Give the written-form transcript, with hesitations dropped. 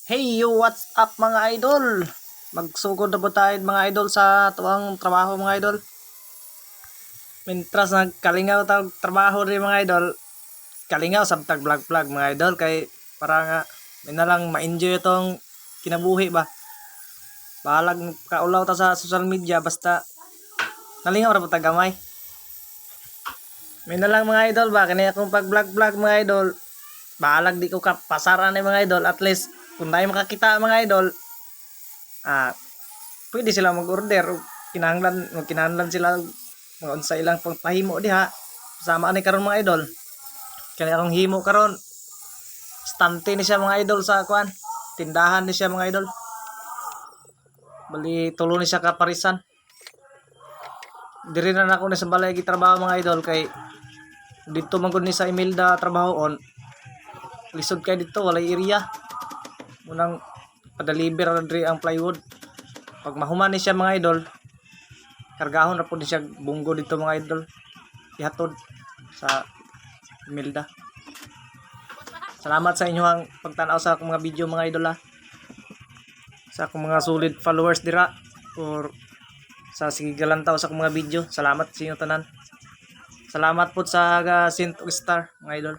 Hey yo, what's up mga idol? Magsugod na po tayo mga idol sa tuwang trabaho mga idol. Mintras nagkalingaw tag trabaho rin mga idol. Kalingaw sabtag vlog mga idol kay para nga lang ma-enjoy itong kinabuhi ba. Bahalag kaulaw ta sa social media basta nalingaw ra po tagamay. Lang mga idol ba kani akong pag vlog mga idol. Bahalag di ko kapasaran ni mga idol, at least kung tayo makakita mga idol, pwede sila mag-order. Kinahanglan sila mga unsa ilang pagpahimo diha. Sama ani karon mga idol. Kani akong himo karon. Stante ni siya mga idol sa kuan. Tindahan ni siya mga idol. Bali tulo ni siya kaparisan. Diri na ako ni sa balay gitrabaho mga idol kay dito man gud ni sa Imelda trabahoon. Lisod kay dito walay area. Munang pa-deliver diri ang plywood. Pag mahuman ni siya mga idol, kargahon ra pud ni siya bunggo dito mga idol. Ihatod sa Imelda. Salamat sa inyong pagtanaw sa akong mga video mga idol sa akong mga solid followers dira or sa sigalantaw sa akong mga video. Salamat sa inyo tanan. Salamat po sa Sint og Star mga idol.